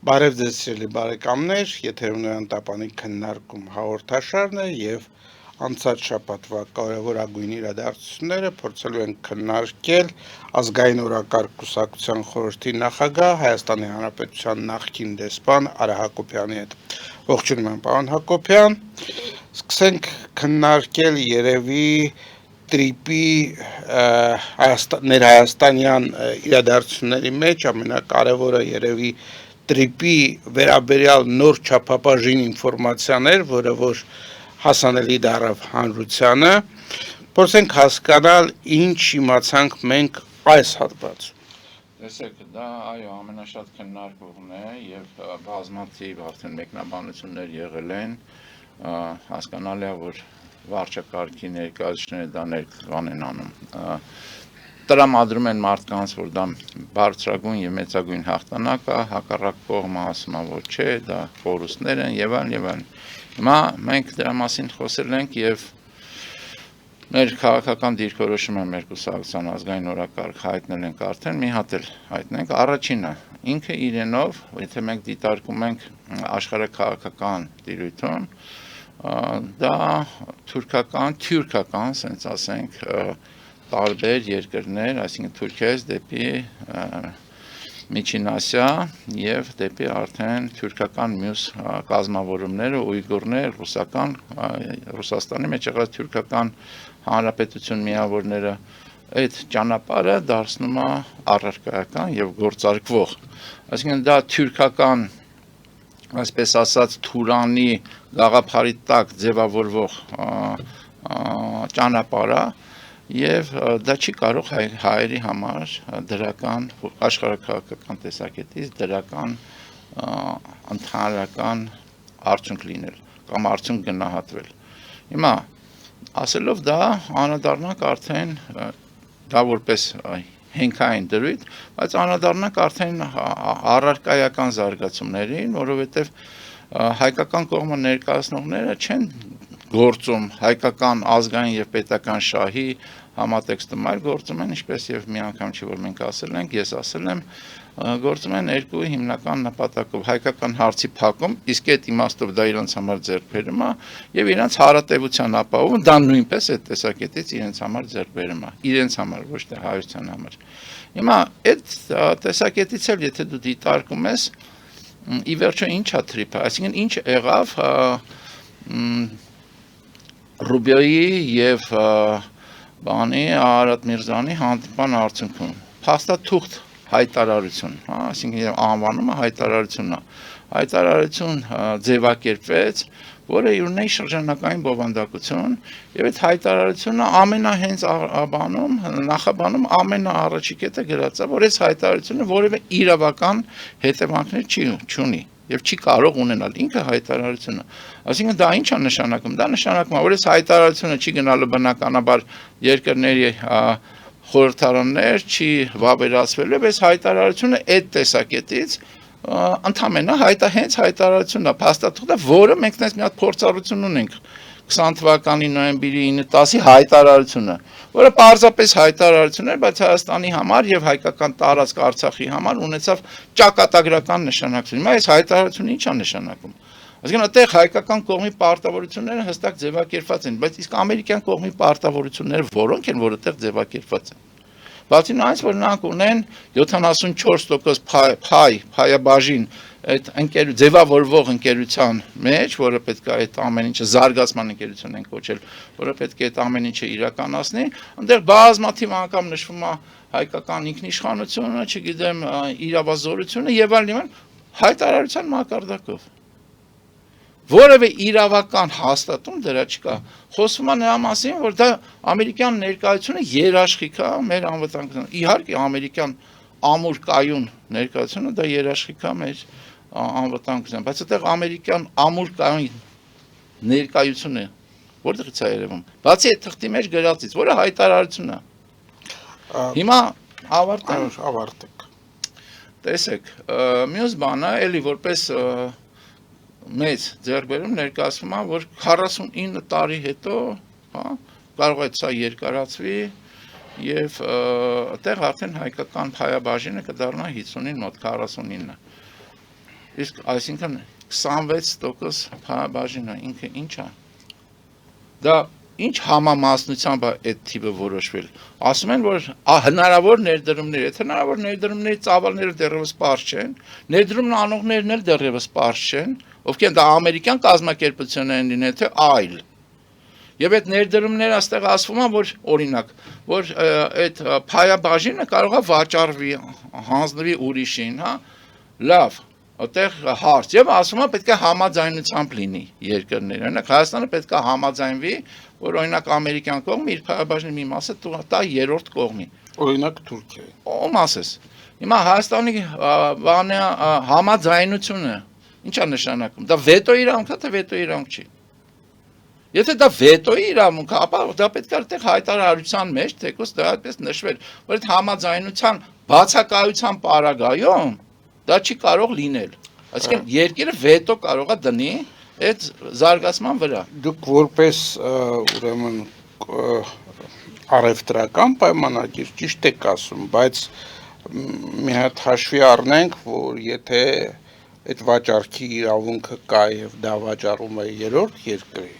Բարև ձեզ սիրելի բարեկամներ, եթերում Նոյան Տապանի քննարկում հաղորդաշարն է եւ անցած շաբաթվա կարևորագույն իրադարձությունները փորձելու ենք քննարկել ազգային օրակարգ կուսակցության խորհրդի նախագահ Հայաստանի Հանրապետության նախկին դեսպան Արա Հակոբյանի հետ։ Ողջունում եմ, պարոն Հակոբյան։ Սկսենք քննարկել երևի տրիպի ներհայաստանյան իրադարձությունների մեջ ամենակարևորը երևի տրիպի վերաբերյալ նոր չափաբաժին ինֆորմացիաներ, որը որ հասանելի դառավ հանրությանը, փորձենք հասկանալ ինչ իմացանք մենք այս հատվածում։ Տեսեք, դա այո, ամենաշատ քննարկվողն է եւ բազմաթիվ արդեն մեկնաբանություններ եղել են, հասկանալի է, որ վարչակարգի ներկայացուցիչները դա ներկան են անում։ Տրամադրում են մարդկանց, որ դա բարձրագույն եւ մեծագույն հաղթանակ է, հակառակ կողմը ասում է, որ չէ, դա կորուստներ են եւ այլն եւ այլն։ Հիմա մենք դրա մասին խոսել ենք եւ մեր քաղաքական դիրքորոշումը մեր կուսակցության ազգային օրակարգ հայտնել ենք արդեն, մի հատ էլ հայտնենք։ Առաջինը, ինքը իրենով, եթե մենք դիտարկում ենք աշխարհաքաղաքական տիրույթում, դա թուրքական, ասենք ասենք, տարբեր երկրներ, այսինքն Թուրքիայից դեպի Միջին Ասիա եւ դեպի արդեն թուրքական մյուս կազմավորումները, ուйգուրներ, Ռուսաստանի մեջ եղած թուրքական հանրապետություն միավորները, այդ ճանապարհը դարձնում է առարկայական եւ գործարկվող։ Այսինքն դա թուրքական, այսպես ասած, Թուրանի գաղափարի տակ ձևավորվող ճանապարհ է եւ դա չի կարող հայերի համար դրական աշխարհաքաղաքական տեսակետից դրական ընդհանրական արդյունք լինել կամ արդյունք գնահատվել։ Հիմա ասելով դա անդրադառնանք արդեն դա որպես հենքային դրույթ, բայց անդրադառնանք արդեն առարկայական զարգացումներին, որովհետեւ հայկական կողմը ներկայացնողները չեն գործում հայկական ազգային եւ պետական շահի համատեքստում, այլ գործում են, ինչպես եւ մի անգամ չի որ մենք ասել ենք, ես ասել եմ, գործում են երկու հիմնական նպատակով՝ հայկական հարցի փակում, իսկ այդ իմաստով դա իրենց համար ձեռքբերում է եւ իրենց հարատեվության ապահովում, դա նույնպես այդ տեսակետից իրենց համար ձեռքբերում է, իրենց համար, ոչ թե հայության համար։ Հիմա այդ տեսակետից էլ եթե դու դիտարկում ես, ի վերջո ինչ է տրիպը, այսինքն ինչ եղավ Ռուբիոյի եւ Արարատ Միրզյանի հանդիպման արդյունքում փաստաթուղթ հայտարարություն, այսինքն անվանումը հայտարարությունն է։ Հայտարարություն ձևակերպվեց, որը ունի շրջանակային բովանդակություն, եւ այդ հայտարարությունը նախաբանում ամենաառաջի կետը գրած է, որ այս հայտարարությունը որևէ իրավական հետևանքներ չունի եւ չի կարող ունենալ ինքը հայտարարությունը։ Այսինքն դա ինչ է նշանակում։ Դա նշանակում է, որ այս հայտարարությունը չի գնալու բնականաբար երկրների խորհրդարաններ, չի վավերացվելու, այս հայտարարությունը այդ տեսակետից ընդհանրապես հենց հայտարարությունն է, փաստաթուղթը, որը մենք դες մի հատ փորձառություն ունենք 20 թվականի նոյեմբերի 9-10-ի հայտարարությունը, որը պարզապես հայտարարություն էր, բայց Հայաստանի համար եւ հայկական տարածք Արցախի համար ունեցավ ճակատագրական նշանակություն։ Հիմա այս հայտարարությունը ի՞նչ է նշանակում։ Այսինքն այդտեղ հայկական կողմի պարտավորությունները հստակ ձևակերպված են, բայց իսկ ամերիկյան կողմի պարտավորությունները որոնք են, որ այդտեղ ձևակերպված են։ Բացի նրանից, որ նրանք ունեն 74% փայաբաժին այդ ձևավորվող ընկերության մեջ, որը պետք է այդ ամեն ինչը զարգացման ընկերություն են կոչել, որը պետք է այդ ամեն ինչը իրականացնի, այնտեղ բազմաթիվ անգամ նշվում է հայկական ինքնիշխանությունը, չգիտեմ, իրավազորությունը եւ այլն, հայտարարության մակարդակով։ Որևէ իրավական հաստատում դրա չկա։ Խոսվում է նրա մասին, որ դա ամերիկյան ներկայությունը երաշխիք է մեր անվտանգության։ Իհարկե ամերիկյան ամուր կայուն ներկայությունը դա երաշխիք է մեր անվտանգության, բայց այդտեղ ամերիկյան ամուր կայուն ներկայությունը որտեղից է երևում։ Բացի այդ թղթի մեջ գրածից, որը հայտարարությունն է։ Հիմա ավարտենք։ Տեսեք, մյուս բանը էլի որպես մեծ ձեռքբերում ներկայացվում է, որ 49 տարի հետո, կարող է սա երկարացվի եւ այդտեղ արդեն հայկական փայաբաժինը կդառնա 50-ին մոտ 49։ Իսկ այսինքն 26% փայաբաժինը ինքը ինչ է։ Դա ինչ համամասնությամբ է այդ տիպը որոշվել։ Ասում են, որ հնարավոր ներդրումներ, եթե հնարավոր ներդրումների ծավալները դեռևս պարզ չեն, ներդրումն անողներն էլ դեռևս պարզ չեն, ովքեր դա ամերիկյան կազմակերպություն են լինել, թե այլ։ Եվ այդ ներդրումները այստեղ ասվում է, որ օրինակ, որ այդ փայաբաժինը կարող է վաճառվի, հանձնվի ուրիշին, հա, լավ, այդտեղ հարց, եւ ասում է պետք է համաձայնությամբ լինի երկրները, օրինակ Հայաստանը պետք է համաձայնվի, որ օրինակ ամերիկյան կողմը իր փայաբաժնի մի մասը տա երրորդ կողմի, Օրինակ Թուրքիայի։ ում ասես։ Հիմա Հայաստանի բանը համաձայնությունը ի՞նչ է նշանակում։ Դա վետո իրավունք է, թե վետո իրավունք չի։ Եթե դա վետոյի իրավունք է, ապա դա պետք է այդտեղ հայտարարության մեջ թեկուզ դա այդպես նշվել, որ այդ համաձայնության բացակայության պարագայում դա չի կարող լինել։ Այսինքն երկիրը վետո կարող է դնի այդ զարգացման վրա։ Դուք որպես ուրեմն առևտրական պայմանագիր ճիշտ եք ասում, բայց մի հատ հաշվի առնենք, որ եթե այդ վաճառքի իրավունքը կա եւ դա վաճառում է երրորդ երկրի,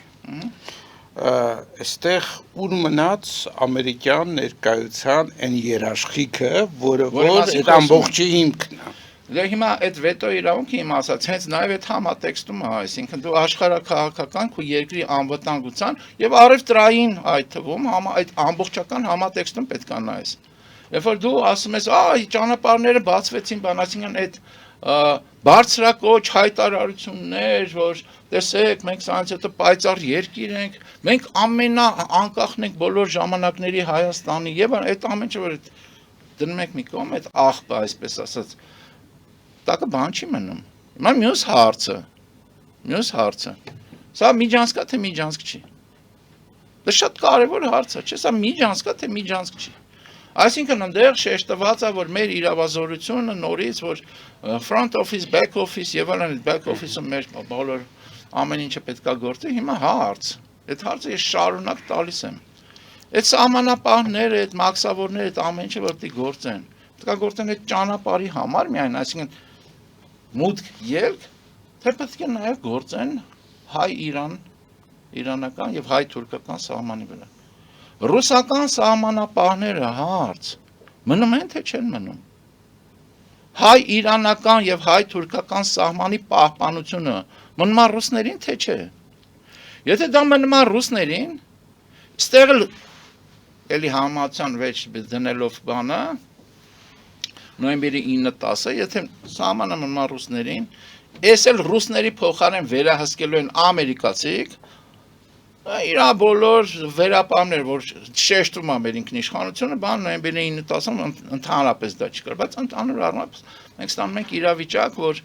այստեղ ուր մնաց ամերիկյան ներկայության այն երաշխիքը, որը որ այդ ամբողջի հիմքն է։ Դե հիմա այդ վետո իրավունքը իմ ասած, հենց նաև այդ համատեքստում է, այսինքն դու աշխարհաքաղաքական քո երկրի անվտանգության եւ առևտրային այդ թվում այդ ամբողջական համատեքստում պետք է նայես։ Երբ որ դու ասում ես, ճանապարհները բացվեցին, բանացին այդ բարձրակոչ հայտարարություններ, որ տեսեք, մենք սրանից հետո պայծառ երկիր ենք, մենք ամենաանկախն ենք բոլոր ժամանակների Հայաստանի եւ այդ ամեն ինչը որ դնում ենք մի կողմ, այդ աղբը, այսպես ասած, տակը բան չի մնում։ Հիմա մյուս հարցը։ Սա միջանցք է, թե միջանցք չի։ Դա շատ կարևոր հարց է, չէ՞, սա միջանցք է, թե միջանցք չի։ Այսինքն այնտեղ շեշտված է, որ մեր իրավազորությունը նորից, որ front office, back office եւ այլն, back office-ը մեր բոլոր ամեն ինչը պետքա գործի, հիմա հարց։ Այդ հարցը ես շարունակ տալիս եմ։ Այդ սահմանապահները, այդ մաքսավորները, այդ ամեն ինչը որ պետք գործեն։ Պետքա գործեն այդ ճանապարհի համար միայն, այսինքն մուտք ելք, թե պետք է նաեւ գործեն հայ-իրանական եւ հայ-թուրքական սահմանի վրա։ Ռուսական սահմանապահները հարց մնում են թե չեն մնում։ Հայ-իրանական եւ հայ-թուրքական սահմանի պահպանությունը մնում է ռուսներին թե չէ։ Եթե դա մնում է ռուսներին, ստեղ էլի համացան վեճ դնելով բանը նոյեմբերի 9-10-ը, եթե սահմանը մնում է ռուսներին, ես էլ ռուսների փոխարեն վերահսկելու են ամերիկացիք, իրա բոլոր վերապահումներ, որ շեշտում է մեր ինքնիշխանությունը, բան նոյեմբերի 9-10-ում ընդհանրապես դա չկար, բայց ընդհանուր առմամբ մենք ստանում ենք իրավիճակ, որ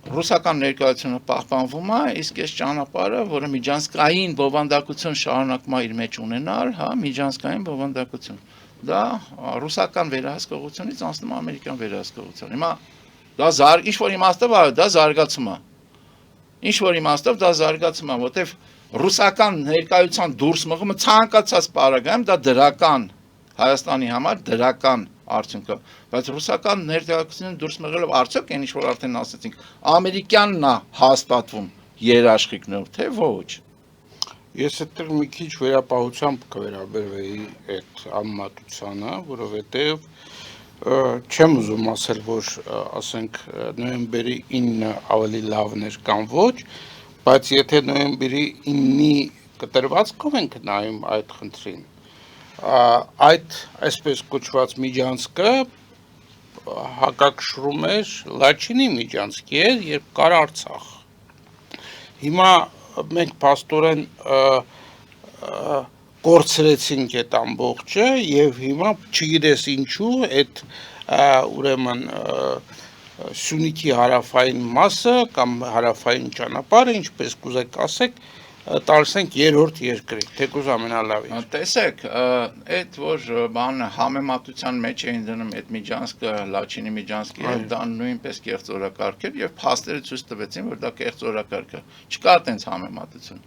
ռուսական ներկայությունը պահպանվում է, իսկ այս ճանապարհը, որը միջանցքային բովանդակություն շարունակում է իր մեջ ունենալ, հա, միջանցքային բովանդակություն, դա ռուսական վերահսկողությունից անցնում է ամերիկյան վերահսկողության։ Հիմա դա ինչ որ իմաստով է, դա զարգացում է։ Ինչ որ իմաստով դա զարգացում է, որտեվ ռուսական ներկայության դուրս մղումը ցանկացած պարագայում դա դրական Հայաստանի համար դրական արդյունք է, բայց ռուսական ներկայությունը դուրս մղելով արդյոք այն ինչ որ արդեն ասացինք, ամերիկյանն է հաստատվում երաշխիքներով, թե ոչ։ Ես այդտեղ մի քիչ վերապահությամբ կվերաբերվեի այդ անմատությանը, որովհետև չեմ ուզում ասել, որ ասենք նոյեմբերի 9-ը ավելի լավն էր կամ ոչ, բայց եթե նոյեմբերի 9-ի կտրվածքով ենք նայում այդ խնդրին, այդ այսպես կոչված միջանցքը հակակշռում էր Լաչինի միջանցքի հետ, երբ կար Արցախ։ Հիմա մենք փաստորեն կորցրեցինք այդ ամբողջը եւ հիմա չգիտես ինչու այդ ուրեմն Սյունիքի հարավային մասը կամ հարավային ճանապարհը, ինչպես կուզեք ասեք, տալիս ենք երրորդ երկրի, թեկուզ ամենալավին։ Տեսեք, այդ որ բանը համեմատության մեջ էին դնում այդ միջանցքը, Լաչինի միջանցքի հետ, դա նույնպես կեղծ օրակարգ էր եւ փաստերը ցույց տվեցին, որ դա կեղծ օրակարգ է։ Չկա այդպես համեմատություն։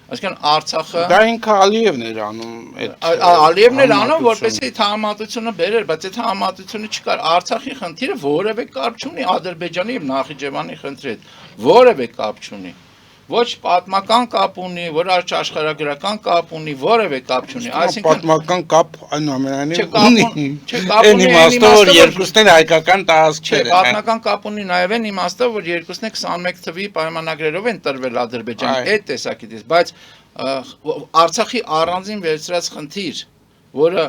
Այսինքն Արցախը Դա ինքը Ալիևն էր անում Ալիևն էր անում, որպեսզի համատությունը բերեր, բայց այդ համատությունը չկար։ Արցախի խնդիրը որևէ կապ չունի Ադրբեջանի եւ Նախիջևանի խնդրի հետ։ Որևէ կապ չունի։ Ոչ պատմական կապ ունի, որ աշխարհագրական կապ ունի, որևէ կապ չունի։ Այսինքն պատմական կապ այնուամենայնիվ ունի։ Այն իմաստով, որ երկուսն են հայկական տարածքներ են։ Պատմական կապ ունի նաև այն իմաստով, որ երկուսն են 21 թվականի պայմանագրերով են տրվել Ադրբեջանի այդ տեսակետից, բայց Արցախի առանձին վերցրած խնդիր, որը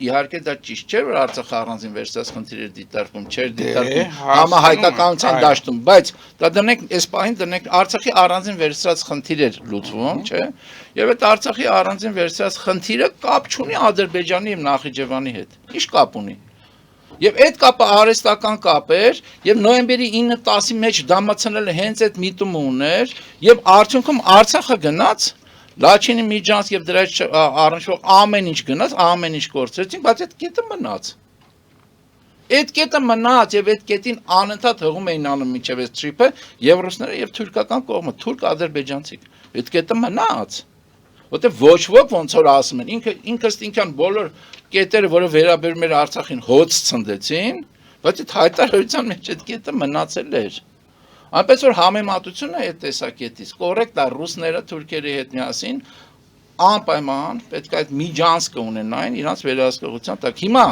իհարկե դա ճիշտ չէ, որ Արցախը առանձին վերցրած խնդիր էր դիտարկվում, չէր դիտարկվում համահայկականության դաշտում, բայց դա դնենք այս պահին դնենք Արցախի առանձին վերցրած խնդիր էր լուծվում, չէ՞։ Եվ այդ Արցախի առանձին վերցրած խնդիրը կապ չունի Ադրբեջանի եւ Նախիջևանի հետ։ Ինչ կապ ունի։ Եվ այդ կապը արհեստական կապ էր, եւ նոյեմբերի 9-10-ի մեջ դա մտցնել հենց այդ միտումը ուներ, եւ արդյունքում Արցախը գնաց Լաչինի Միջանց եւ դրա առնչվող ամեն ինչ գնաց, ամեն ինչ կորցրեցին, բայց այդ կետը մնաց։ Այդ կետը մնաց եւ այդ կետին անընդհատ հղում էին անում միջև այս տրիպը եւ ռուսները եւ թուրքական կողմը, թուրք-ադրբեջանցիք։ Այդ կետը մնաց։ Որտեւ ոչ ոք ոնց որ ասում են, ինքս ինքան բոլոր կետերը, որը վերաբերում էր Արցախին, հոց ցնդեցին, բայց այդ հայտարարության մեջ այդ կետը մնացել էր։ Այնպես որ համեմատությունը այդ տեսակետից կոռեկտ է ռուսները թուրքերի հետ միասին անպայման պետք է այդ միջանցքը ունենային իրանց վերահսկողության տակ։ Հիմա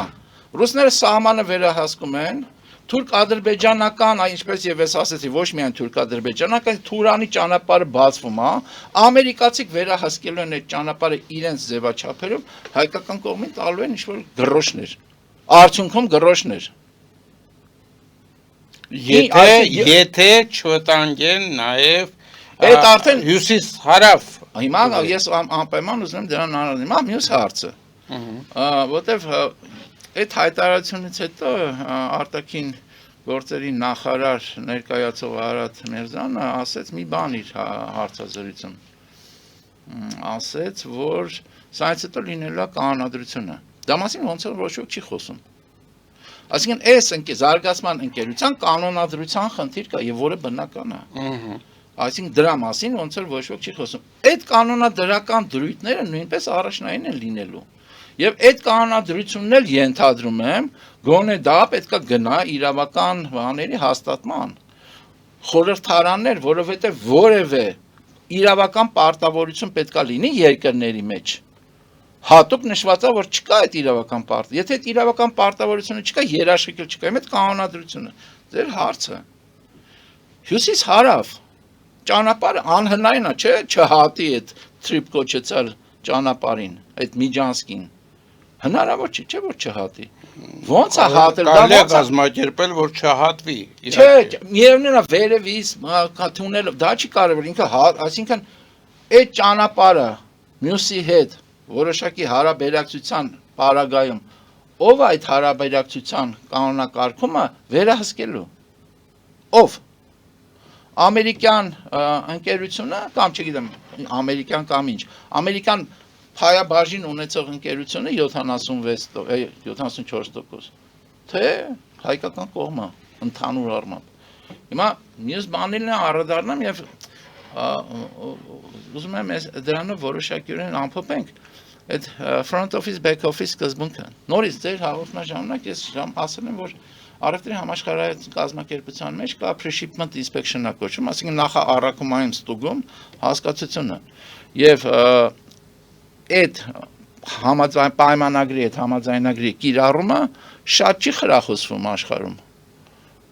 ռուսները սահմանը վերահսկում են, թուրք-ադրբեջանական, ինչպես եւ ես ասացի, ոչ միայն թուրք-ադրբեջանական, Թուրանի ճանապարհը բացվում է, ամերիկացիք վերահսկելու են այդ ճանապարհը իրենց ձևաչափերով, հայկական կողմին տալու են ինչ-որ գրոշներ։ Արդյունքում գրոշներ։ Եթե չվտանգեն նաև այդ արդեն հյուսիս հարավ հիմա ես անպայման ուզում եմ դրան անալ հիմա մյուս հարցը որտեվ այդ հայտարարությունից հետո արտաքին գործերի նախարար ներկայացող Արադ Միրզյանը ասեց մի բան իր հարցազրույցում ասեց որ սրանից հետո լինելու է կանոնադրությունը դա մասին ոնց որ ոչ ոք չի խոսում Այսինքն այս զարգացման ընկերության կանոնադրության խնդիր կա եւ որը բնական է։ Այսինքն դրա մասին ոնց որ ոչ ոք չի խոսում։ Այդ կանոնադրական դրույթները նույնպես առաջնային են լինելու։ Եվ այդ կանոնադրությունն էլ ենթադրում եմ, գոնե դա պետքա գնա իրավական բաների հաստատման։ Խորհրդարաններ, որովհետեւ որևէ իրավական պարտավորություն պետքա լինի երկրների մեջ։ Հատուկ նշված է որ չկա այդ իրավական պարտը։ Եթե այդ իրավական պարտավորությունը չկա, երաշխիքը չկա, այդ կանոնադրությունը։ Ձեր հարցը։ Հյուսիս հարավ ճանապարհը անհնարին է, չէ՞, չհատի այդ տրիպ կոչեցալ ճանապարհին, այդ Միջանցկին։ Հնարավոր չի, չէ՞ որ չհատի։ Ոնց է հատել, դա ոնց է կազմակերպել, որ չհատվի։ Չէ, միևնույնն է վերևից, թունել, դա չի կարևոր, ինքը այսինքն այդ ճանապարհը մյուսի հետ որոշակի հարաբերակցության պարագայում ով այդ հարաբերակցության կանոնակարգումը վերահսկելու ով ամերիկյան ընկերությունը կամ չգիտեմ ամերիկյան կամ ինչ ամերիկյան փայաբաժին ունեցող ընկերությունը 74% թե հայկական կողմը ընդհանուր առմամբ հիմա մյուս բանին անդրադառնամ եւ ուզում եմ դրանով որոշակիորեն ամփոփենք այդ front office back office սկզբունքը նորից ձեր հաղորդման ժամանակ ես ասել եմ որ առևտրի համաշխարհային կազմակերպության մեջ կա pre-shipment inspection-ը կոչվում, այսինքն նախաառաքումային ստուգում հասկացությունը եւ այդ պայմանագրի այդ համաձայնագրի կիրառումը շատ չի խրախուսվում աշխարհում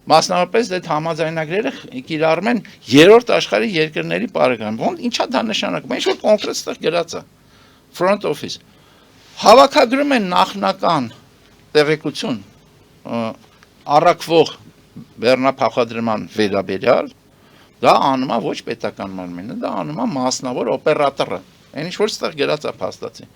Մասնավորապես այդ համաձայնագրերը կիրառում են երրորդ աշխարհի երկրների պարագայում ոնց ինչա դա նշանակում է ինչ որ կոնկրետ ստեղ գրած է front office հավաքագրում են նախնական տեղեկություն առաքվող բեռնափոխադրման վերաբերյալ դա անում է ոչ պետական մարմինը դա անում է մասնավոր օպերատորը այն ինչ որ ստեղ գրած է փաստացի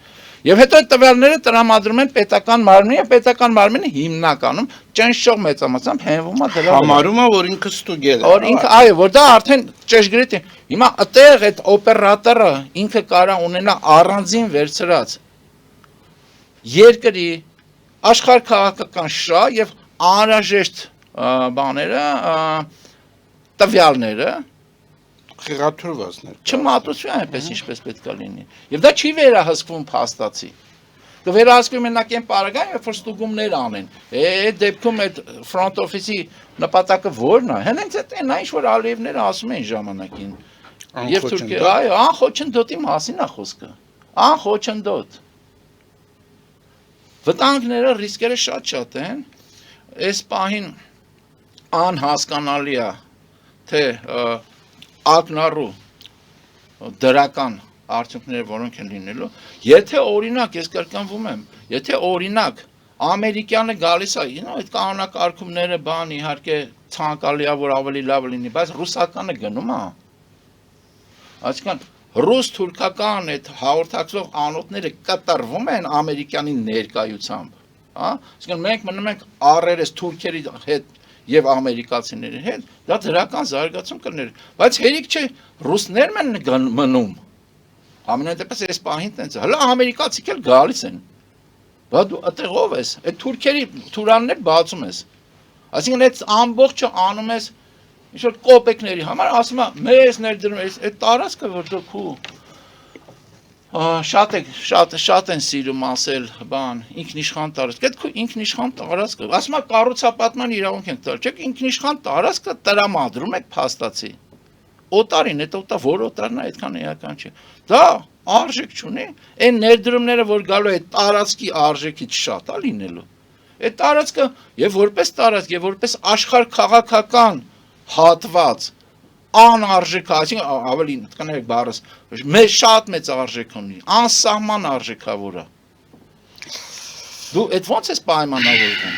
եւ հետո այդ տվյալները տրամադրում են պետական մարմինին եւ պետական մարմինը հիմնականում ճնշող մեծամասամբ հենվում է դրա համարում է որ ինքը ստուգել է որ ինքը այո որ դա արդեն ճշգրիտ է հիմա այդտեղ այդ օպերատորը ինքը կարա ունենա առանձին վերցրած երկրի աշխարհ քաղաքական շահ եւ անհրաժեշտ բաները տվյալները Խեղաթյուրված չմատուցվի այնպես ինչպես պետք է լինի։ Եվ դա չի վերահսկվում փաստացի։ Կվերահսկվի մենակ այն պարագան, երբ որ ստուգումներ անեն։ Այդ դեպքում այդ front office-ի նպատակը ո՞րն է։ Հենց այդն է, ինչ որ Ալիևները ասում են ժամանակին։ Եվ Թուրքիա, այո, անխոչնդոտի մասին է խոսքը։ Անխոչնդոտ։ Վտանգները, ռիսկերը շատ են։ Այս պահին անհասկանալի է, թե ակնառու դրական արդյունքները որոնք են լինելու, եթե օրինակ, ես կրկնվում եմ, եթե օրինակ ամերիկյանը գալիս է, այդ կանոնակարգումները բան իհարկե ցանկալի է, որ ավելի լավ լինի, բայց ռուսականը գնում է։ Այսինքն ռուս-թուրքական այդ հաղորդակցող անոթները կտրվում են ամերիկյանի ներկայությամբ, հա? Այսինքն մենք մնում ենք առերես թուրքերի հետ եւ ամերիկացիների հետ, դա դրական զարգացում կներ, բայց հերիք չէ, ռուսներն են մնում։ Ամենայն դեպս այս պահին տենց է, հլա ամերիկացիք էլ գալիս են, բա դու այդտեղ ով ես, այդ թուրքերի թուրաններ բացում ես, այսինքն այդ ամբողջը անում ես ինչ-որ կոպեկների համար, ասում է, մեզ ներդրում ես, այդ տարածքը, որ դու քու շատ են սիրում ասել, բան, ինքնիշխան տարածք, այդ քու ինքնիշխան տարածքը, ասում է կառուցապատման իրավունք ենք տալ, չէ՞, ինքնիշխան տարածքը տրամադրում եք փաստացի։ Օտարին, այդ որ օտարն է, այդքան էական չէ։ Դա արժեք չունի, այն ներդրումները, որ գալու է տարածքի արժեքից շատ է լինելու։ Այդ տարածքը եւ որպես տարածք, եւ որպես աշխարհ քաղաքական հատված անարժեք, այսինքն ավելի կներեք բառս, մեծ շատ մեծ արժեք ունի, անսահման արժեքավոր է։ Դու այդ ո՞նց ես պայմանավորվում։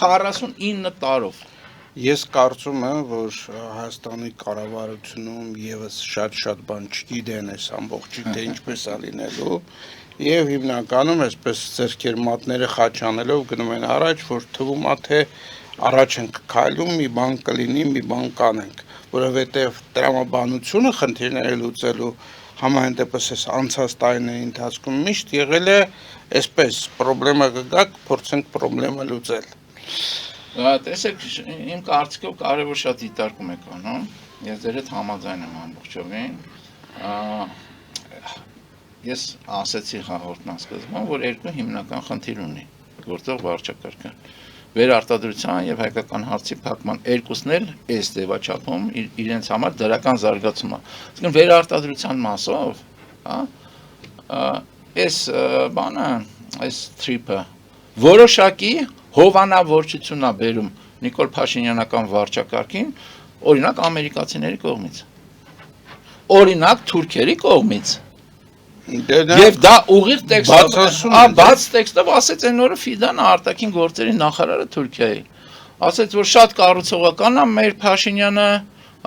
49 տարով։ Ես կարծում եմ, որ Հայաստանի կառավարությունում եւս շատ բան չգիտեն այս ամբողջի, թե ինչպես է լինելու, եւ հիմնականում այսպես ձեռքեր մատները խաչանելով գնում են առաջ, որ թվում է թե առաջ ենք քայլում, մի բան կլինի, մի բան կանենք, որովհետեւ տրամաբանությունը խնդիրները լուծելու համայն դեպս այս անցած տարիների ընթացքում միշտ եղել է այսպես, խնդրեմը կգա, փորձենք խնդրեմը լուծել։ Տեսեք, իմ կարծիքով կարևոր շատ դիտարկում եք անում, ես ձեր հետ համաձայն եմ ամբողջովին, ես ասեցի հաղորդման սկզբում, որ երկու հիմնական խնդիր ունի գործող վարչակարգը, վերարտադրության եւ հայկական հարցի փակման երկուսն էլ այս ձևաչափում իրենց համար դրական զարգացում է, այսինքն վերարտադրության մասով, այս բանը, այս թրիփը որոշակի հովանավորչություն է բերում Նիկոլ Փաշինյանական վարչակարգին, օրինակ ամերիկացիների կողմից, օրինակ թուրքերի կողմից, եւ դա ուղիղ տեքստով, բաց տեքստով ասեց այն օրը Ֆիդանը արտաքին գործերի նախարարը Թուրքիայի, ասեց, որ շատ կառուցողական է մեր Փաշինյանը,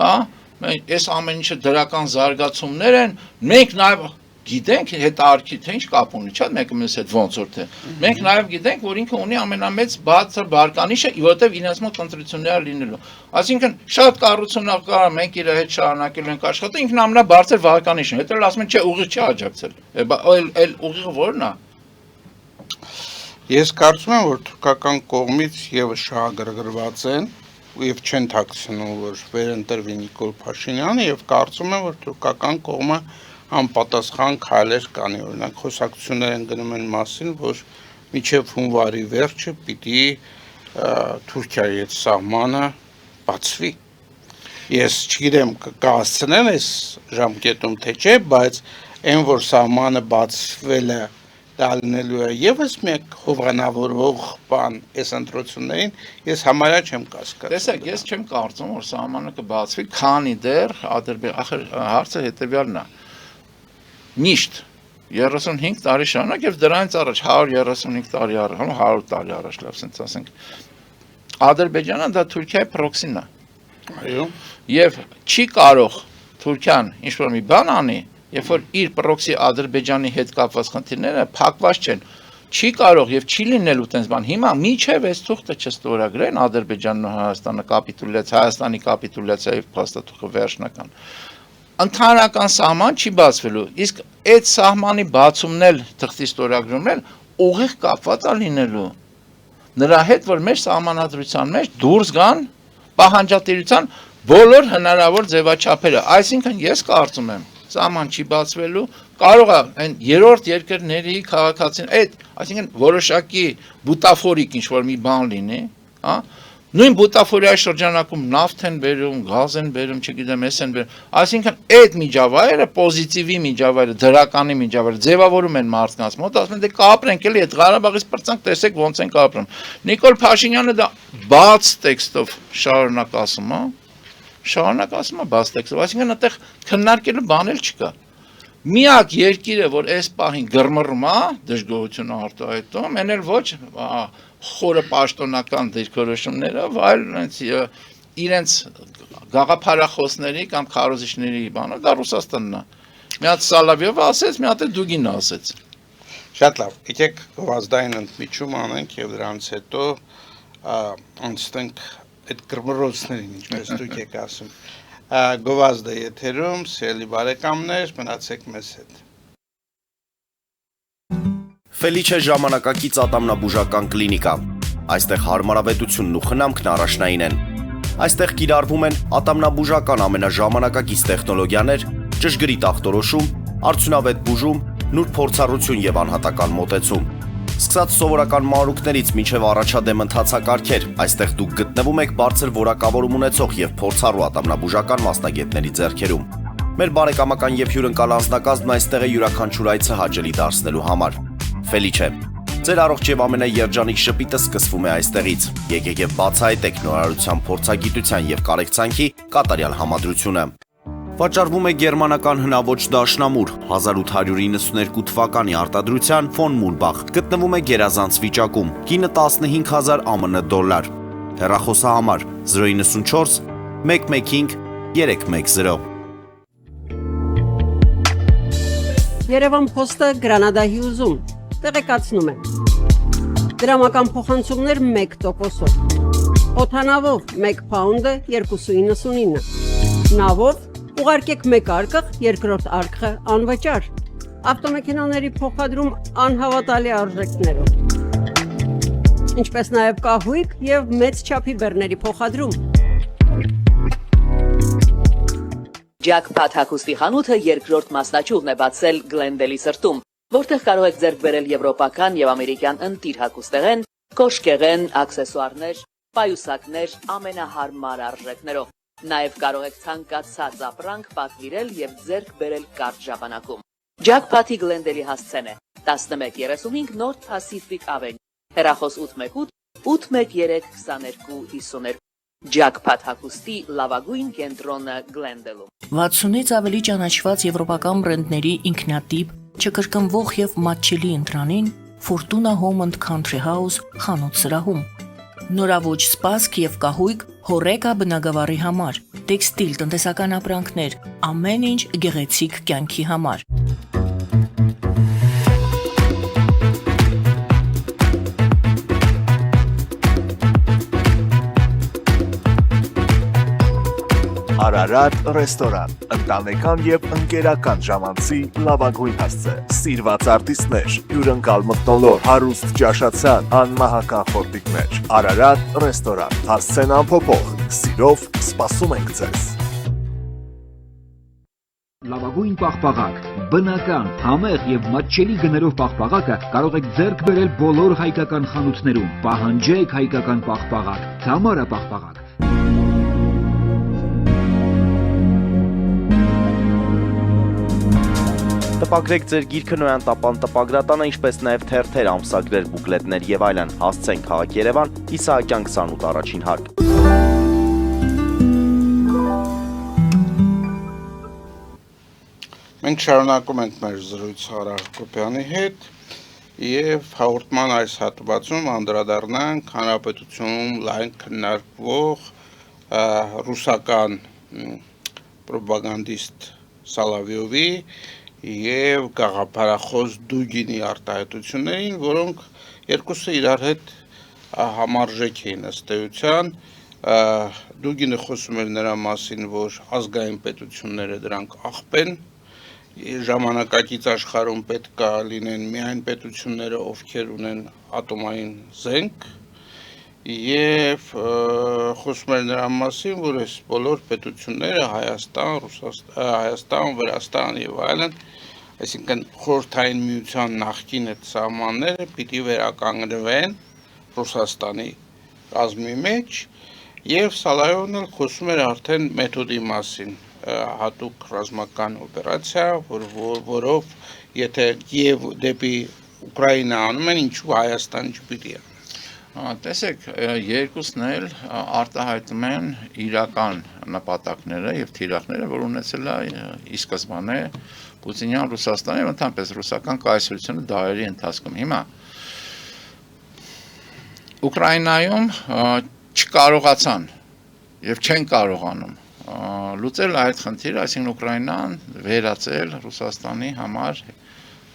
այս ամեն ինչը դրական զարգացումներ են, մենք նաեւ գիտենք հետարքի թե ինչ կապ ունի, չէ՞, մեկը մյուս հետ ոնց որ թե։ Մենք նաև գիտենք, որ ինքը ունի ամենամեծ բարձր բարկանիշը, որտեղ իրենց մոտ ընտրություններ լինելու։ Այսինքն շատ կառուցողական է, մենք իր հետ շարունակելու ենք աշխատել, ինքն ամենաբարձր բարկանիշն է։ Հետո ասում են, չէ, ուղիղ չի աջակցել։ Այլ ուղիղը ո՞րն է։ Ես կարծում եմ, որ թուրքական կողմից եւս շահագրգռված են եւ չեն թաքցնում, որ վերընտրվի Նիկոլ Փաշինյանը եւ կարծում եմ, որ թուրքական կողմը անպատասխան քայլեր կանի, օրինակ խոսակցություններ են գնում են մասին, որ մինչև հունվարի վերջը պիտի Թուրքիայի հետ սահմանը բացվի։ Ես չգիտեմ կհասցնեն այս ժամկետում թե չէ, բայց այն որ սահմանը բացվելը դա լինելու է եւս մեկ հովանավորող բան այս ընտրություններին, ես համարյա չեմ կասկածում։ Տեսեք, ես չեմ կարծում, որ սահմանը կբացվի, քանի դեռ հարցը հետեւյալն է։ Միշտ 35 տարի շարունակ եւ դրանից առաջ 135 տարի առաջ, 100 տարի առաջ, լավ ասենք ասենք, Ադրբեջանը դա Թուրքիայի պրոքսին է։ Այո։ Եվ չի կարող Թուրքիան ինչ-որ մի բան անի, երբ որ իր պրոքսի Ադրբեջանի հետ կապված խնդիրները փակված չեն, չի կարող եւ չի լինելու տես բան։ Հիմա միջև այս թուղթը չստորագրեն Ադրբեջանն ու Հայաստանը կապիտուլյացիա, Հայաստանի կապիտուլյացիայի փաստաթուղթը վերջնական։ Ընդհանրական սահման չի բացվելու, իսկ այդ սահմանի բացումն էլ թղթի ստորագրումն էլ ուղիղ կապված է լինելու նրա հետ, որ մեր սահմանադրության մեջ դուրս գան պահանջատիրության բոլոր հնարավոր ձևաչափերը, այսինքն ես կարծում եմ, սահման չի բացվելու, կարող է այն երրորդ երկրների քաղաքացին, այսինքն որոշակի բուտաֆորիկ ինչ-որ մի բան լինի, հա, նույն բուտաֆորիայի շրջանակում նավթ են բերում, գազ են բերում, չգիտեմ, էս են բերում, այսինքն այդ միջավայրը, պոզիտիվի միջավայրը, դրականի միջավայրը ձևավորում են մարդկանց մոտ, ասում են դե կապրենք էլի, այդ Ղարաբաղից պրծանք, տեսեք ոնց են կապրում։ Նիկոլ Փաշինյանը դա բաց տեքստով շարունակ ասում, հա։ Շարունակ ասում է բաց տեքստով, այսինքն այդտեղ քննարկելու բան էլ չկա։ Միակ երկիրը, որ այս պահին գրմռում է, դժգոհությունը արտահայտում, այն էլ ոչ խորը պաշտոնական դիրքորոշումներով, այլ իրենց գաղափարախոսների կամ քարոզիչների բանը, դա Ռուսաստանն է։ Մի հատ Սալավյովը ասեց, մի հատ էլ Դուգինը ասեց։ Շատ լավ, եկեք գովազդային ընդմիջում անենք եւ դրանից հետո անցնենք այդ գրմռոցներին, ինչպես դուք եք ասում։ Գովազդը եթերում, սիրելի բարեկամներ, մնացեք մեզ հետ։ Ֆելիչե ժամանակակից ատամնաբուժական կլինիկա։ Այստեղ հարմարավետությունն ու խնամքն առաջնային են։ Այստեղ կիրառվում են ատամնաբուժական ամենաժամանակակից տեխնոլոգիաներ, ճշգրիտ ախտորոշում, արդյունավետ բուժում, նուրբ փորձառություն եւ անհատական մոտեցում։ Սկսած սովորական մանրուքներից մինչև առաջադեմ ընթացակարգեր, այստեղ դուք գտնվում եք բարձր որակավորում ունեցող եւ փորձառու ատամնաբուժական մասնագետների ձեռքերում։ Մեր բարեկամական եւ հյուրընկալ անձնակազմն այստեղ է յուրաքանչյուր այցը հաճելի դարձնելու համար։ Ֆելիչե, ձեր առողջ եւ ամենաերջանիկ շպիտը սկսվում է այստեղից։ Եկեք եւ բացահայտեք նորարարության փորձագիտության եւ կարեկցանքի կատարյալ համադրությունը։ Վաճառվում է գերմանական հնաոճ դաշնամուր 1892 թվականի արտադրության ֆոն Մուրբախ, գտնվում է գերազանց վիճակում, կինը 15000 ԱՄՆ դոլար, հեռախոսահամար 094 115 310։ Երևան փոստը Գրանադա Հյուզում, տեղեկացնում է, դրամական փոխանցումներ 1%-ով, օդանավով 1 պաունդը 2.99, նավով ուղարկեք մեկ արկղ, երկրորդ արկղը անվճար, ավտոմեքենաների փոխադրում անհավատալի արժեքներով, ինչպես նաև կահույք և մեծ չափի բեռների փոխադրում։ Ջաքփաթ հագուստի խանութը երկրորդ մասնաճյուղն է բացել Գլենդելի սրտում, որտեղ կարող եք ձեռք բերել եվրոպական և ամերիկյան ընտիր հագուստեղեն, կոշկեղեն, աքսեսուարներ, պայուսակներ ամենահարմար արժեքներով։ Նաև կարող եք ցանկացած ապրանք պատվիրել եւ ձեռք բերել կարճ ժամանակում։ Ջաքփաթի Գլենդելի հասցեն է 1135 North Pacific Avenue, հեռախոս 818 813 2252։ Ջաքփաթ հագուստի լավագույն կենտրոնը Գլենդելում։ 60-ից ավելի ճանաչված եվրոպական բրենդների ինքնատիպ, չկրկնվող եւ մատչելի ընտրանին Fortuna Home and Country House խանութ սրահում։ Նորավոճ սպասք եւ կահույք հորեկա բնագավառի համար, տեքստիլ, տնտեսական ապրանքներ, ամեն ինչ գեղեցիկ կյանքի համար։ Արարատ ռեստորան, ընտանեկան եւ ընկերական ժամանցի լավագույն հասցե, սիրված արտիստներ, հյուրընկալ մթնոլորտ, հարուստ ճաշացան, անմահական խորտիկներ։ Արարատ ռեստորան, հասցեն անփոփոխ, սիրով սպասում ենք ձեզ։ Լավագույն պաղպաղակ, բնական, համեղ եւ մատչելի գներով պաղպաղակը կարող եք ձեռք բերել բոլոր հայկական խանութներում։ Պահանջեք հայկական պաղպաղակ, Թամարա պաղպաղակ։ Տպագրեք ձեր գիրքը Նոյան տապան տպագրատանը, ինչպես նաև թերթեր, ամսագրեր, բուկլետներ եւ այլն։ Հասցեն քաղաք Երևան, Իսահակյան 28 առաջին հարկ։ Մենք շարունակում ենք մեր զրույցը Արա Հակոբյանի հետ եւ հաղորդման այս հատվածում անդրադառնանք հանրապետությունում լայն քննարկվող ռուսական պրոպագանդիստ Սալավյովի եւ գաղափարախոս Դուգինի արտահայտություններին, որոնք երկուսը իրար հետ համարժեք էին ըստ էության։ Դուգինը խոսում էր նրա մասին, որ ազգային պետությունները դրանք աղբեն, ժամանակակից աշխարհում պետք է լինեն միայն պետությունները, ովքեր ունեն ատոմային զենք, եւ խոսում էր նրա մասին, որ այս բոլոր պետությունները Հայաստան, Վրաստան եւ այլն, այսինքն խորհրդային միության նախկին այդ սահմանները պիտի վերականգնվեն Ռուսաստանի կազմի մեջ եւ Սալայովն էլ խոսում էր արդեն մեթոդի մասին, հատուկ ռազմական օպերացիա, որով եթե եւ դեպի Ուկրաինա անում են, ինչու Հայաստան չպիտի ան։ Տեսեք, երկուսն էլ արտահայտում են իրական նպատակները եւ թիրախները, որ ունեցել է ի սկզբանե Պուտինյան Ռուսաստանը եւ ընդհանրապես ռուսական կայսրությունը դարերի ընթացքում։ Հիմա Ուկրաինայում չկարողացան եւ չեն կարողանում լուծել այդ խնդիրը, այսինքն Ուկրաինան վերածել Ռուսաստանի համար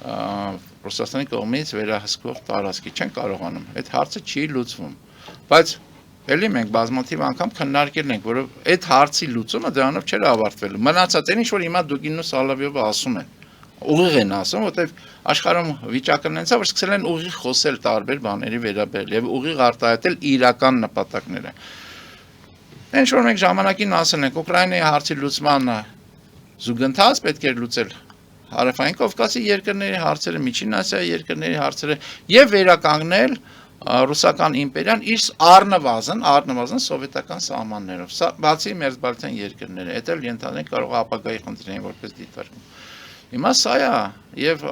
Ռուսաստանի կողմից վերահսկվող տարածքի չեն կարողանում, այդ հարցը չի լուծվում, բայց էլի մենք բազմաթիվ անգամ քննարկել ենք, որ այդ հարցի լուծումը դրանով չէր ավարտվելու, մնացած այն ինչ որ հիմա Դուգինն ու Սալավյովը ասում են, ուղիղ են ասում, որտեղ աշխարհում վիճակը նենց է, որ սկսել են ուղիղ խոսել տարբեր բաների վերաբերյալ եւ ուղիղ արտահայտել իրական նպատակները։ Ինչ որ մենք ժամանակին ասել ենք, Ուկրաինայի հարցի լուծմանը զուգընթաց պետք է լուծել Հարավային Կովկասի երկրների հարցերը, Միջին Ասիայի երկրների հարցերը եւ վերականգնել ռուսական իմպերիան իր առնվազն սովետական սահմաններով։ Սա բացի մերձբալթյան երկրները, դա էլ ենթադրենք կարող ապագայի խնդիրներին որպես դիտարկում։ Հիմա սա է եւ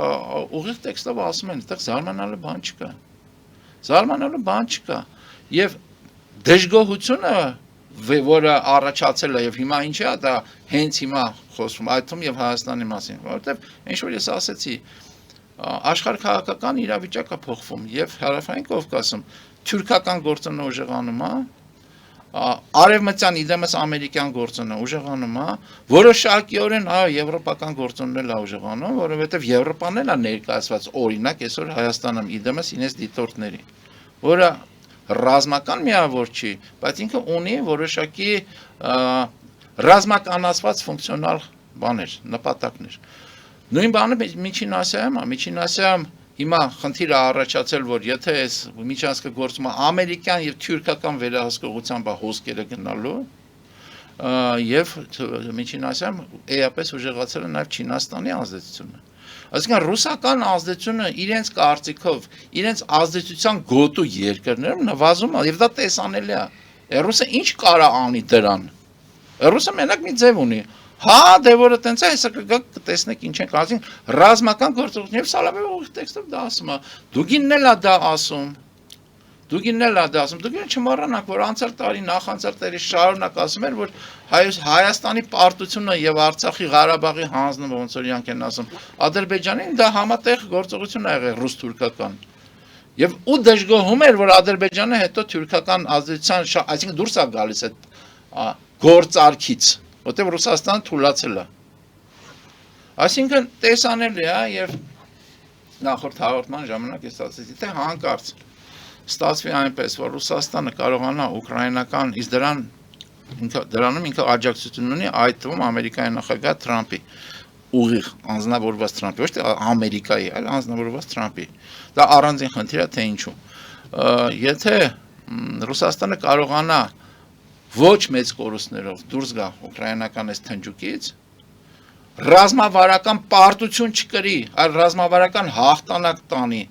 ուղիղ տեքստով ասում են, այդտեղ զարմանալու բան չկա։ Եվ դժգոհությունը որը առաջացել է եւ հիմա ինչ է դա հենց հիմա խոսում այդում եւ Հայաստանի մասին, որովհետեւ ինչ որ ես ասեցի, աշխարհքաղաքական իրավիճակը փոխվում եւ Հարավային Կովկասում թուրքական գործոնը ուժեղանում է, արևմտյան իդեմս ամերիկյան գործոնը ուժեղանում է, որոշակիորեն եվրոպական գործոնն է ուժեղանում, որովհետեւ Եվրոպան էլ է ներկայացված օրինակ այսօր Հայաստանում իդեմս ինձ դիտորդների, որը ռազմական միավոր չի, բայց ինքը ունի որոշակի ռազմականացված ֆունկցիոնալ բաներ, նպատակներ։ Նույն բանը Միջին Ասիայում հիմա խնդիրը առաջացել, որ եթե այս միջանցքը գործում է ամերիկյան եւ թուրքական վերահսկողությամբ հոսքերը գնալու, եւ Միջին Ասիայում էապես ուժեղացել է նաեւ Չինաստանի ազդեցությունը։ Այսինքն ռուսական ազդեցությունը իրենց կարծիքով, իրենց ազդեցության գոտու երկրներում նվազում է եւ դա տեսանելի է։ Ռուսը ինչ կարա անի դրան։ Ռուսը մենակ մի ձև ունի։ Հա, դե որը տենց է, հեսա կտեսնեք ինչ են ասին, ռազմական գործողություն եւ Սալավյովը ուղիղ տեքստով դա ասում է։ Դուգինն էլ է դա ասում։ Դուգինը չմոռանաք, որ անցյալ տարի նախանցյալ տարի շարունակ ասում էր, որ Հայաստանի պարտությունը եւ Արցախի Ղարաբաղի հանձնումը ոնց որ իրանք են ասում, Ադրբեջանին դա համատեղ գործողություն է եղել ռուս-թուրքական։ Եվ ու դժգոհում էր, որ Ադրբեջանը հետո թուրքական ազդեցության, այսինքն դուրս է գալիս այդ գործարքից, որտեղ Ռուսաստանը թուլացել է։ Այսինքն տեսանելի է եւ նախորդ հաղորդման ժամանակ ես ասացի, թե հանկարծ ստացվի այնպես, որ Ռուսաստանը կարողանա ուկրաինական, իսկ դրանում ինքը աջակցություն ունի, այդ թվում Ամերիկայի նախագահ Թրամփի ուղիղ անձնավորված Թրամփի, ոչ թե Ամերիկայի, այլ անձնավորված Թրամփի։ Դա առանձին խնդիր է, թե ինչու։ Եթե Ռուսաստանը կարողանա ոչ մեծ կորուստներով դուրս գա ուկրաինական այս թնջուկից, ռազմավարական պարտություն չկրի, այլ ռազմավարական հաղթանակ տանի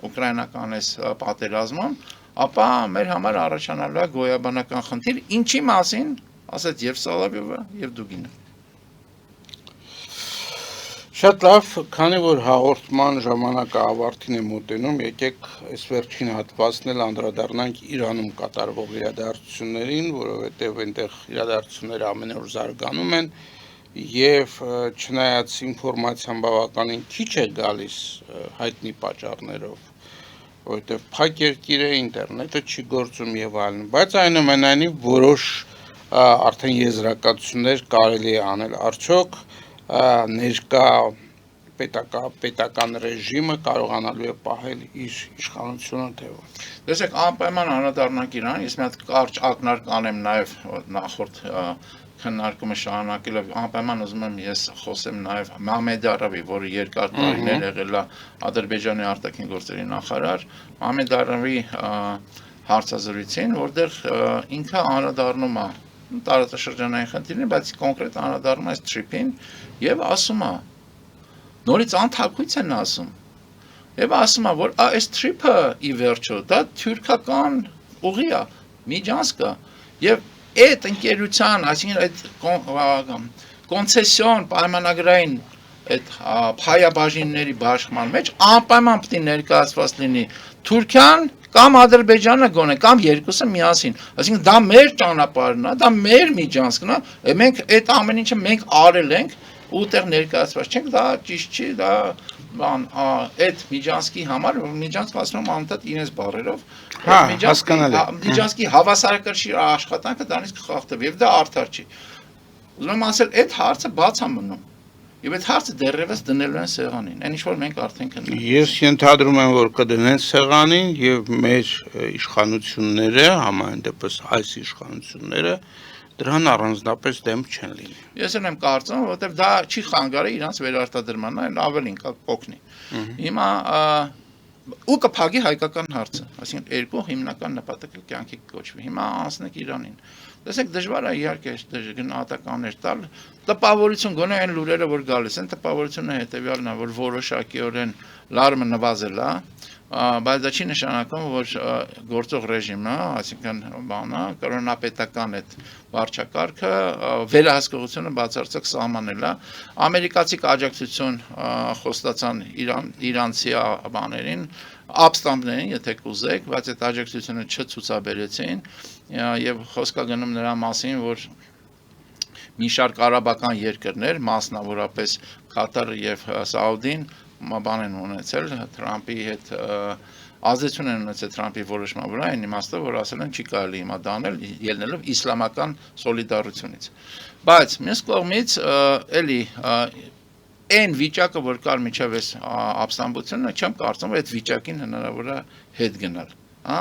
ուկրաինական այս պատերազմում, ապա մեր համար առաջանալու է գոյաբանական խնդիր, ինչի մասին, ասեց եւ Սալավյովը եւ Դուգինը։ Շատ լավ, քանի որ հաղորդման ժամանակը ավարտին է մոտենում, եկեք այս վերջին հատվածն էլ անդրադառնանք Իրանում կատարվող իրադարձություններին, որովհետեւ այնտեղ իրադարձությունները ամեն օր զարգանում են եւ չնայած ինֆորմացիան բավականին քիչ է գալիս հայտնի պատճառներով, որովհետեւ փակ երկիր է, ինտերնետը չի գործում եւ այլն, բայց այնուամենայնիվ որոշ արդեն եզրակացություններ կարելի է անել, արդյոք ներկա պետական ռեժիմը կարողանալու է պահել իր իշխանությունը թե ոչ։ Տեսեք, անպայման անդրադառնանք Իրան, ես մի հատ կարճ ակնարկ անեմ նաեւ նախորդ քննարկումը շարունակելով անպայման ուզում եմ ես խոսեմ նաև Մահմեդ Արավի, որը երկար տարիներ եղել է Ադրբեջանի արտաքին գործերի նախարար, Մահմեդ Արավի հարցազրույցին, որտեղ ինքը անդրադառնում է տարածաշրջանային խնդիրներին, բայց կոնկրետ անդրադառնում է այս trip-ին եւ ասում է նորից անթակույց են ասում եւ ասում է որ այս trip-ը ի վերջո դա թուրքական ուղի է միջանցք է եւ այդ ընկերության այսինքն այդ կոնցեսիոն պայմանագրային այդ փայաբաժինների բաշխման մեջ անպայման պետք է ներկայացված լինի Թուրքիան կամ Ադրբեջանը գոնե կամ երկուսը միասին, այսինքն դա մեր ճանապարհն է, դա մեր միջանցքն է, մենք այդ ամեն ինչը մենք արել ենք ու տեղ ներկայացված չենք, դա ճիշտ չի, դա բան այդ միջանցքի համար միջանցքը ասում անդադ իրենց բառերով, հասկանալի։ Միջանցքի հավասարակշիռ աշխատանքը դրանից կխախտվի եւ դա արդար չի։ Ուզում եմ ասել, այդ հարցը բաց է մնում։ Եվ այդ հարցը դեռևս դնելու են սեղանին, այն ինչ որ մենք արդեն կնենք։ Ես ենթադրում եմ, որ կդնեն սեղանին եւ մեր իշխանությունները, համայն դեպս այս իշխանությունները դրան առանձնապես դեմ չեն լինի։ Ես եմ կարծում, որովհետեւ դա չի խանգարի իրանց վերարտադրման, այլ ավելին կօգնի։ Հիմա ու կփակի հայկական հարցը, այսինքն երկու հիմնական նպատակը կյանքի կոչվի։ Հիմա անցնենք Իրանին։ Տեսեք, դժվար է իհարկե գնահատականներ տալ, տպավորություն գոնե այն լուրերը, որ գալիս են, տպավորությունը հետեւյալն է, որ որոշակիորեն լարմը նվազել է, բայց դա չի նշանակում, որ գործող ռեժիմը, այսինքն բանը, կրոնապետական այդ վարչակարգը վերահսկողությունը բացարձակ սահմանել է, ամերիկացի աջակցություն խոստացան իրանցի բաներին, ապստամբներին, եթե կուզեք, բայց այդ աջակցությունը չցուցաբերեցին եւ խոսքա գնում նրա մասին, որ մի շարք արաբական երկրներ, մասնավորապես Կատարը եւ Սաուդին, բան են ունեցել Թրամփի հետ ազդեցություն են ունեցել Թրամփի որոշման վրա, այն իմաստով, որ ասել են չի կարելի հիմա դանել ելնելով իսլամական սոլիդարությունից։ Բայց մյուս կողմից էլի այն վիճակը, որ կար միջև այս ապստամբությունը, չեմ կարծում, որ այդ վիճակին հնարավոր է հետ գնալ, հա։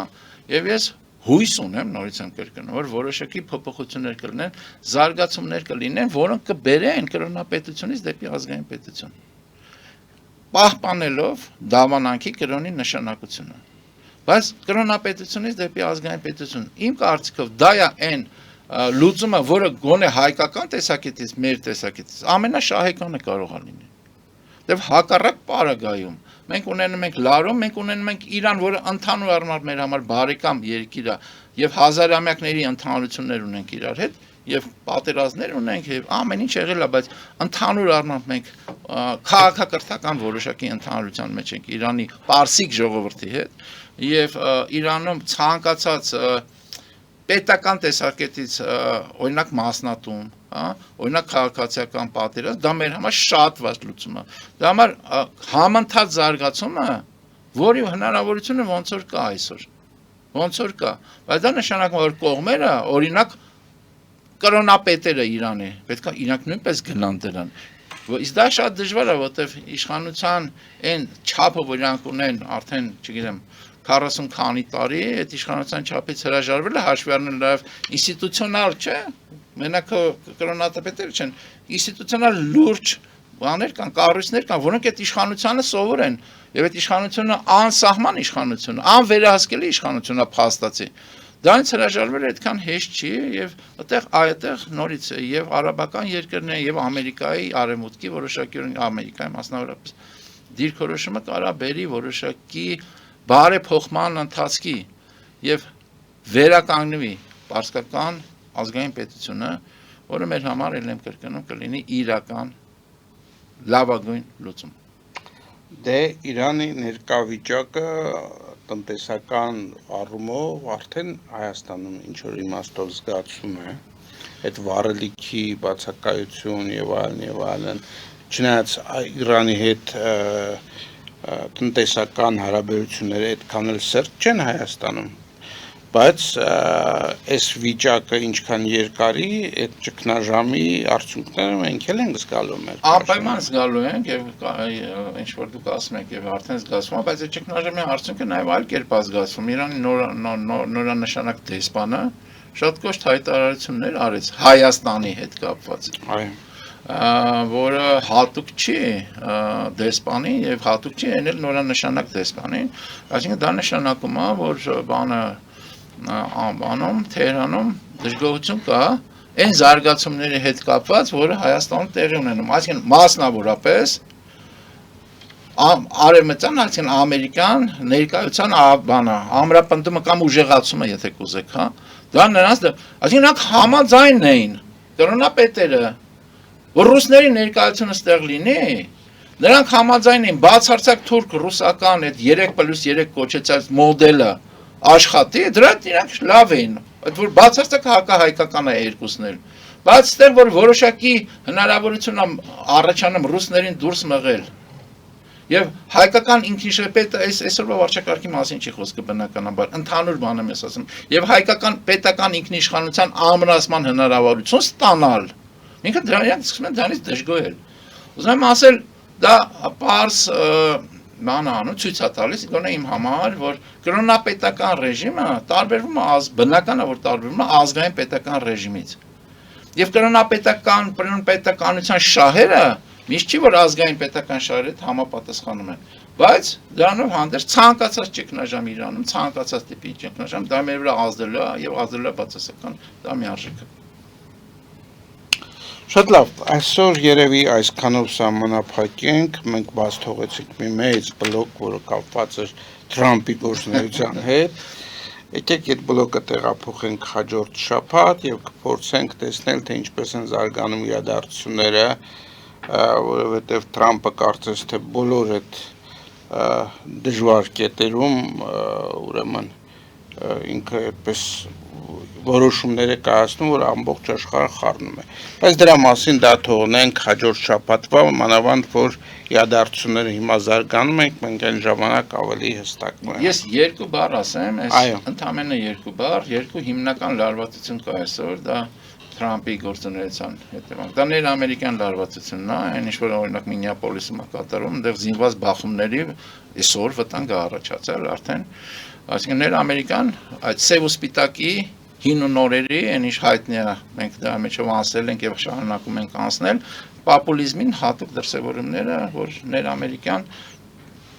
Եվ ես հույս ունեմ, նորից եմ կրկնում, որ որոշակի փոփոխություններ կլինեն, զարգացումներ կլինեն, որոնք կբերեն կրոնապետությունից դեպի ազգային պետություն։ Պահպանելով դավանանքի կրոնի նշանակությունը։ Բայց կրոնապետությունից դեպի ազգային պետություն, իմ կարծիքով դա է այն լուծումը, որը գոնե հայկական տեսակետից, մեր տեսակետից ամենաշահեկանը կարող է լինել։ Դեվ հակառակ պարագայում մենք ունենում ենք լարում, մենք ունենում ենք Իրան, որը ընդհանուր առմամբ մեր համար բարեկամ երկիր է եւ հազարամյակների ընդհանրություններ ունենք իրար հետ եւ պատերազմներ ունենք եւ ամեն ինչ եղել է, բայց ընդհանուր առմամբ մենք քաղաքակրթական որոշակի ընդհանրության մեջ ենք Իրանի պարսիկ ժողովրդի հետ եւ Իրանում ցանկացած պետական տեսակետից օրինակ մասնատում, հա, օրինակ քաղաքացիական պատերազմ, դա մեր համար շատ վատ լուծում է։ Դա համար համընթաց զարգացումը, որի հնարավորությունը ոնց որ կա այսօր։ Ոնց որ կա, բայց դա նշանակում է, որ կողմերը, օրինակ կրոնապետերը Իրանի, պետք է իրանք նույնպես գնան դրան։ Իսկ դա շատ դժվար է, որտեղ իշխանության այն չափը, որ իրանք ունեն, արդեն, չգիտեմ, 40 քանի տարի այդ իշխանության չափից հրաժարվել է հաշվի առնել նաև ինստիտուցիոնալ, չէ՞, մենակ կրոնապետերը չեն, ինստիտուցիոնալ լուրջ բաներ կան, կառույցներ կան, որոնք այդ իշխանությանը սովոր են, եւ այդ իշխանությունը անսահման իշխանություն, անվերահսկելի իշխանություն է փաստացի։ Դրանից հրաժարվելը այդքան հեշտ չի եւ այդտեղ նորից եւ արաբական երկրներ եւ Ամերիկայի արևմուտքի որոշակի Ամերիկայի մասնավորապես դիրքորոշումը կարա բերի որոշակի բարեփոխման ընթացքի եւ վերականգնվի պարսկական ազգային պետությունը, որը մեր համար ելեմ կրկնում կլինի իրական լավագույն լուծում։ Դե Իրանի ներկա վիճակը տնտեսական առումով արդեն Հայաստանում ինչ որ իմաստով զգացում է, այդ վառելիքի բացակայություն եւ այլն, չնայած Իրանի հետ տնտեսական հարաբերությունները այդքան էլ սերտ չեն Հայաստանում, բայց այս վիճակը ինչքան երկարի, այդ ճգնաժամի արդյունքները մենք էլ ենք զգալու մեր։ Անպայման զգալու ենք եւ ինչ որ դուք ասում եք եւ արդեն զգացվում է, բայց այդ ճգնաժամի արդյունքը նաեւ այլ կերպ է զգացվում։ Իրանի նորանշանակ դեսպանը շատ կոշտ հայտարարություններ արեց Հայաստանի հետ կապված։ Այո։ Որը հատուկ չի դեսպանի եւ հատուկ չի այն էլ նորանշանակ դեսպանի, այսինքն դա նշանակում է, որ բանը անվանում Թեհրանում դժգոհություն կա այն զարգացումների հետ կապված, որը Հայաստանում տեղի ունենում, այսինքն մասնավորապես արևմտյան, այսինքն ամերիկյան ներկայության ամրապնդումը կամ ուժեղացումը, եթե կուզեք, հա, դա նրանց, այսինքն նրանք համաձայն էին, կրոնապետերը, որ ռուսների ներկայությունը ստեղ լինի, նրանք համաձայն էին բացարձակ թուրք-ռուսական այդ 3+3 կոչեցած մոդելը աշխատի, դրա իրանք լավ էին, այդ որ բացարձակ հակահայկական է երկուսն էլ, բայց ստեղ որ որոշակի հնարավորություն առաջանում ռուսներին դուրս մղել, եւ հայկական ինքնիշխանապետը այսօրվա վարչակարգի մասին չի խոսքը բնականաբար, ընդհանուր բան եմ ասում, եւ հայկական պետական ինքնիշխանության ամրացման հնարավորություն ստանալ, ինքը դրանից սկսում են դրանից դժգոհել, ուզում եմ ասել, դա պարզ մանանու ցույց է տալիս գոնե իմ համար, որ կրոնապետական ռեժիմը տարբերվում է բնական է որ տարբերվում է ազգային պետական ռեժիմից։ Եվ կրոնապետականության շահերը միշտ չի որ ազգային պետական շահերի հետ համապատասխանում են, բայց դրանով հանդերձ ցանկացած ճգնաժամ Իրանում, ցանկացած տիպի ճգնաժամ դա մեր վրա ազդելու է եւ ազդելու է բացասական դա մի արժեք է։ Շատ լավ, այսօր երևի այսքանով սահմանափակենք, մենք բաց թողեցինք մի մեծ բլոկ, որը կապված էր Թրամփի գործունեության հետ, եկեք այդ բլոկը տեղափոխենք հաջորդ շաբաթ եւ կփորձենք տեսնել, թե ինչպես են զարգանում իրադարձությունները, որովհետեւ Թրամփը կարծես թե բոլոր այդ դժվար կետերում ուրեմն ինքը այդպես որոշումներ է կայացնում, որ ամբողջ աշխարհը խառնում է։ Բայց դրա մասին դա թողնենք հաջորդ շաբաթվա, մանավանդ որ իրադարձությունները հիմա զարգանում են, մենք այն ժամանակ ավելի հստակ կունենանք։ Ես երկու բառ ասեմ, այս ընդամենը երկու բառ, երկու հիմնական լարվածություն կա այսօր, դա Թրամփի գործունեության հետևանք։ Դա ներամերիկյան լարվածությունն է, այն ինչ որ օրինակ Մինեապոլիսում է կատարում, այնտեղ զինված բախումների այսօր վտանգ է առաջացել արդեն, այսինքն ներամերիկան այդ սև ու սպիտակի հին ու նորերի, այն ինչ հայտնի է, մենք դրա մեջով անցել ենք եւ շարունակում ենք անցնել, պոպուլիզմին հատուկ դրսևորումները, որ ներամերիկյան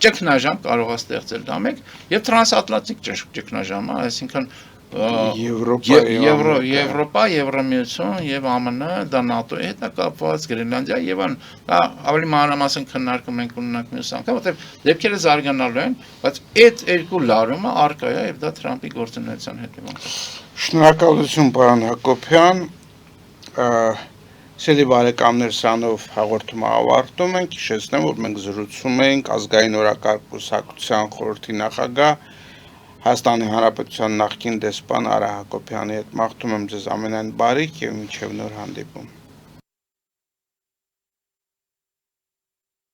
ճգնաժամ կարող է ստեղծել դա մեկ եւ տրանսատլանտիկ ճգնաժամ, այսինքն Եվրոպա, Եվրամիություն եւ ԱՄՆ, դա ՆԱՏՕ-ի հետ է կապված, Գրենլանդիա եւ այն, դա ավելի մանրամասն քննարկում ենք ունենանք մյուս անգամ, որտեղ դեպքերը զարգանալու են, բայց այդ երկու լարումը առկա է եւ դա Թրամփի գործունեության հետևանք է։ Շնորհակալություն պարոն Հակոբյան, սիրելի բարեկամներ, սրանով հաղորդումը ավարտում ենք, հիշեցնեմ, որ մենք զրուցում ենք ազգային օրակարգ կուսակցության խորհրդի նախագահ Հայաստանի Հանրապետության նախկին դեսպան Արա Հակոբյանի հետ, մաղթում եմ ձեզ ամենայն բարիք եւ մինչեւ նոր հանդիպում։